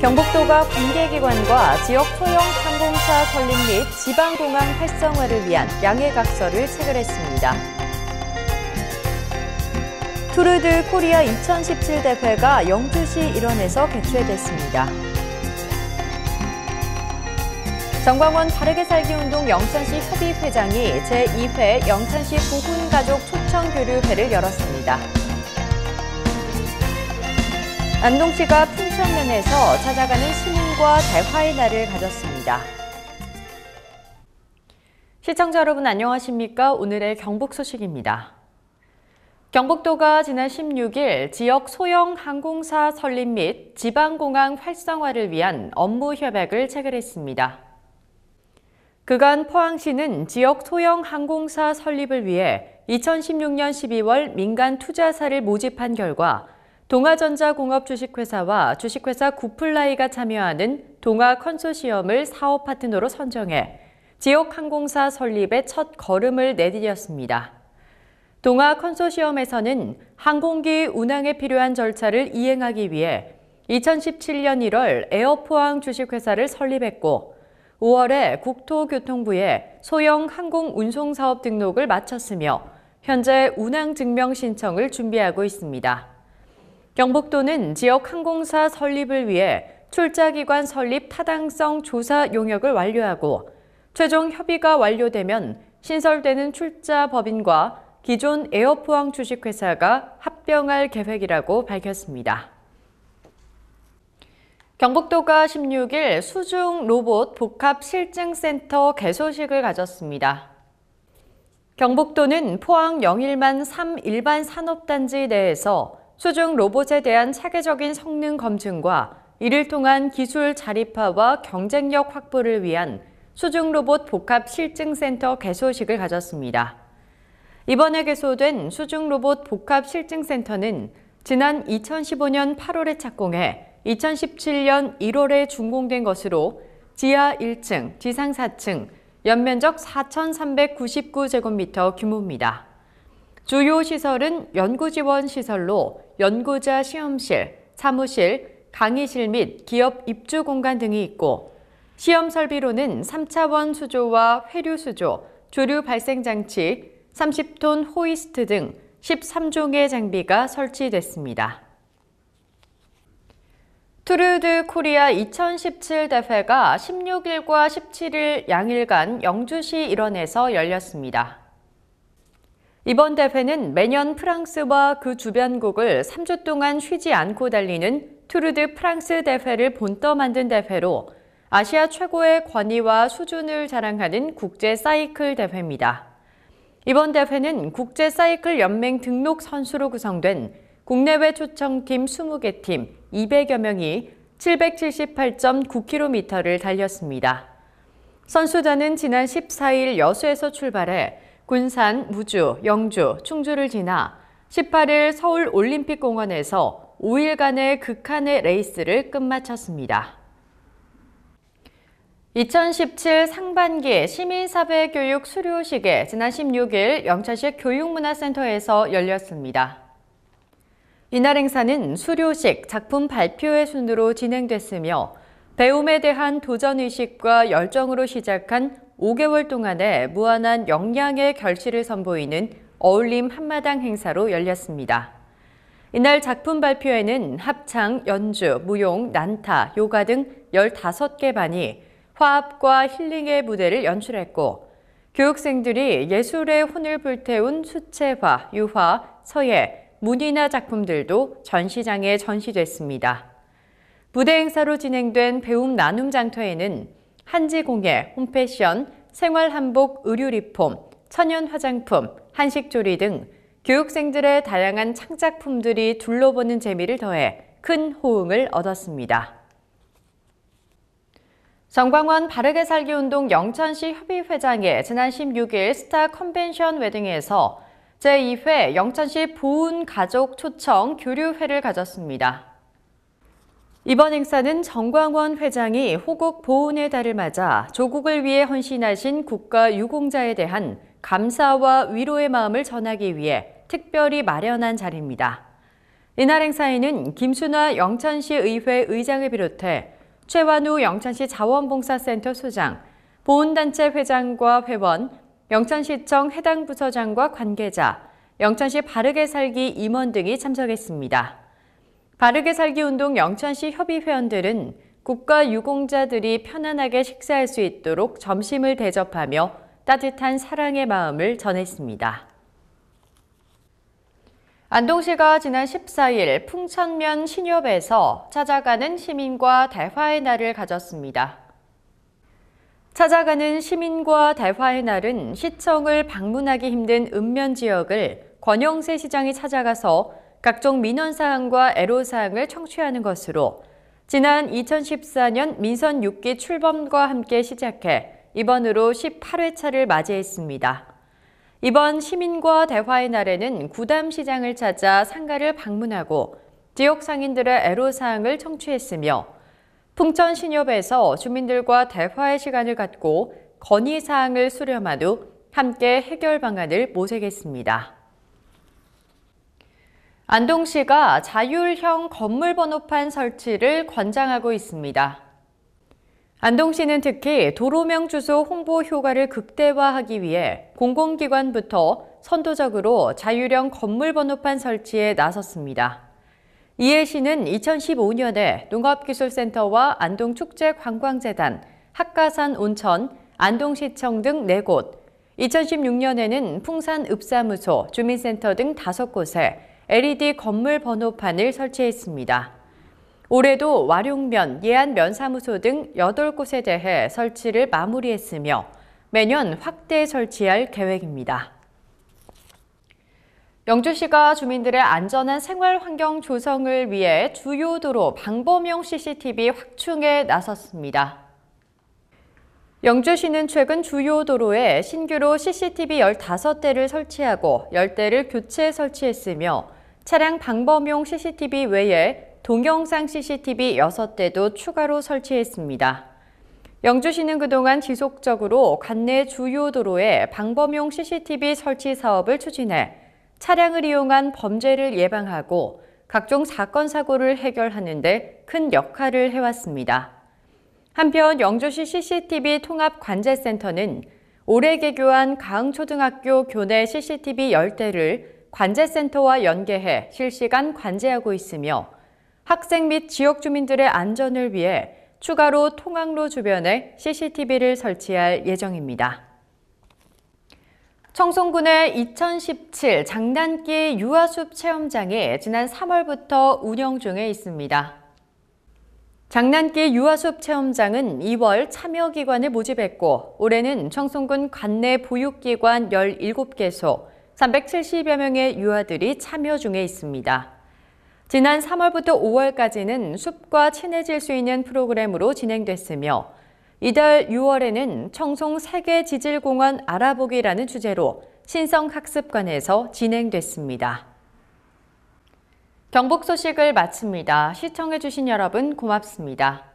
경북도가 관계기관과 지역 소형 항공사 설립 및 지방공항 활성화를 위한 양해각서를 체결했습니다. 투르드 코리아 2017 대회가 영주시 일원에서 개최됐습니다. 정광원 바르게 살기 운동 영천시 협의회장이 제2회 영천시 보훈가족 초청교류회를 열었습니다. 안동시가 풍천면에서 찾아가는 시민과 대화의 날을 가졌습니다. 시청자 여러분 안녕하십니까? 오늘의 경북 소식입니다. 경북도가 지난 16일 지역 소형 항공사 설립 및 지방공항 활성화를 위한 업무 협약을 체결했습니다. 그간 포항시는 지역 소형 항공사 설립을 위해 2016년 12월 민간 투자사를 모집한 결과 동아전자공업 주식회사와 주식회사 구플라이가 참여하는 동아 컨소시엄을 사업 파트너로 선정해 지역 항공사 설립의 첫 걸음을 내디뎠습니다. 동아 컨소시엄에서는 항공기 운항에 필요한 절차를 이행하기 위해 2017년 1월 에어포항 주식회사를 설립했고 5월에 국토교통부에 소형 항공운송사업 등록을 마쳤으며 현재 운항증명 신청을 준비하고 있습니다. 경북도는 지역 항공사 설립을 위해 출자기관 설립 타당성 조사 용역을 완료하고 최종 협의가 완료되면 신설되는 출자 법인과 기존 에어포항 주식회사가 합병할 계획이라고 밝혔습니다. 경북도가 16일 수중 로봇 복합 실증센터 개소식을 가졌습니다. 경북도는 포항 영일만 3 일반 산업단지 내에서 수중 로봇에 대한 차계적인 성능 검증과 이를 통한 기술 자립화와 경쟁력 확보를 위한 수중 로봇 복합 실증센터 개소식을 가졌습니다. 이번에 개소된 수중 로봇 복합 실증센터는 지난 2015년 8월에 착공해 2017년 1월에 준공된 것으로 지하 1층, 지상 4층, 연면적 4,399제곱미터 규모입니다. 주요 시설은 연구지원 시설로 연구자 시험실, 사무실, 강의실 및 기업 입주 공간 등이 있고 시험 설비로는 3차원 수조와 회류 수조, 조류 발생 장치, 30톤 호이스트 등 13종의 장비가 설치됐습니다. 투르드 코리아 2017 대회가 16일과 17일 양일간 영주시 일원에서 열렸습니다. 이번 대회는 매년 프랑스와 그 주변국을 3주 동안 쉬지 않고 달리는 투르드 프랑스 대회를 본떠 만든 대회로 아시아 최고의 권위와 수준을 자랑하는 국제 사이클 대회입니다. 이번 대회는 국제 사이클 연맹 등록 선수로 구성된 국내외 초청팀 20개 팀 200여 명이 778.9km를 달렸습니다. 선수단은 지난 14일 여수에서 출발해 군산, 무주, 영주, 충주를 지나 18일 서울 올림픽공원에서 5일간의 극한의 레이스를 끝마쳤습니다. 2017 상반기 시민사회교육 수료식이 지난 16일 영천시 교육문화센터에서 열렸습니다. 이날 행사는 수료식, 작품 발표회 순으로 진행됐으며 배움에 대한 도전의식과 열정으로 시작한 5개월 동안의 무한한 역량의 결실을 선보이는 어울림 한마당 행사로 열렸습니다. 이날 작품 발표회는 합창, 연주, 무용, 난타, 요가 등 15개 반이 화합과 힐링의 무대를 연출했고 교육생들이 예술의 혼을 불태운 수채화, 유화, 서예, 문이나 작품들도 전시장에 전시됐습니다. 무대 행사로 진행된 배움 나눔 장터에는 한지공예, 홈패션, 생활한복, 의류리폼, 천연 화장품, 한식조리 등 교육생들의 다양한 창작품들이 둘러보는 재미를 더해 큰 호응을 얻었습니다. 정광원 바르게 살기 운동 영천시 협의회장이 지난 16일 스타 컨벤션 웨딩에서 제2회 영천시 보훈 가족 초청 교류회를 가졌습니다. 이번 행사는 정광원 회장이 호국 보훈의 달을 맞아 조국을 위해 헌신하신 국가유공자에 대한 감사와 위로의 마음을 전하기 위해 특별히 마련한 자리입니다. 이날 행사에는 김순화 영천시 의회 의장을 비롯해 최완우 영천시 자원봉사센터 소장, 보훈단체 회장과 회원, 영천시청 해당 부서장과 관계자, 영천시 바르게 살기 임원 등이 참석했습니다. 바르게 살기 운동 영천시 협의회원들은 국가 유공자들이 편안하게 식사할 수 있도록 점심을 대접하며 따뜻한 사랑의 마음을 전했습니다. 안동시가 지난 14일 풍천면 신협에서 찾아가는 시민과 대화의 날을 가졌습니다. 찾아가는 시민과 대화의 날은 시청을 방문하기 힘든 읍면 지역을 권영세 시장이 찾아가서 각종 민원사항과 애로사항을 청취하는 것으로 지난 2014년 민선 6기 출범과 함께 시작해 이번으로 18회차를 맞이했습니다. 이번 시민과 대화의 날에는 구담시장을 찾아 상가를 방문하고 지역 상인들의 애로사항을 청취했으며 풍천 신협에서 주민들과 대화의 시간을 갖고 건의사항을 수렴한 후 함께 해결 방안을 모색했습니다. 안동시가 자율형 건물 번호판 설치를 권장하고 있습니다. 안동시는 특히 도로명 주소 홍보 효과를 극대화하기 위해 공공기관부터 선도적으로 자율형 건물 번호판 설치에 나섰습니다. 이에 시는 2015년에 농업기술센터와 안동축제관광재단, 학가산 온천, 안동시청 등 4곳, 2016년에는 풍산읍사무소, 주민센터 등 5곳에 LED 건물 번호판을 설치했습니다. 올해도 와룡면, 예안면사무소 등 8곳에 대해 설치를 마무리했으며 매년 확대 설치할 계획입니다. 영주시가 주민들의 안전한 생활 환경 조성을 위해 주요 도로 방범용 CCTV 확충에 나섰습니다. 영주시는 최근 주요 도로에 신규로 CCTV 15대를 설치하고 10대를 교체 설치했으며 차량 방범용 CCTV 외에 동영상 CCTV 6대도 추가로 설치했습니다. 영주시는 그동안 지속적으로 관내 주요 도로에 방범용 CCTV 설치 사업을 추진해 차량을 이용한 범죄를 예방하고 각종 사건, 사고를 해결하는 데 큰 역할을 해왔습니다. 한편 영주시 CCTV 통합관제센터는 올해 개교한 가흥초등학교 교내 CCTV 10대를 관제센터와 연계해 실시간 관제하고 있으며 학생 및 지역 주민들의 안전을 위해 추가로 통학로 주변에 CCTV를 설치할 예정입니다. 청송군의 2017 장난기 유아숲 체험장이 지난 3월부터 운영 중에 있습니다. 장난기 유아숲 체험장은 2월 참여기관을 모집했고 올해는 청송군 관내 보육기관 17개소, 370여 명의 유아들이 참여 중에 있습니다. 지난 3월부터 5월까지는 숲과 친해질 수 있는 프로그램으로 진행됐으며 이달 6월에는 청송 세계지질공원 알아보기라는 주제로 신성학습관에서 진행됐습니다. 경북 소식을 마칩니다. 시청해주신 여러분 고맙습니다.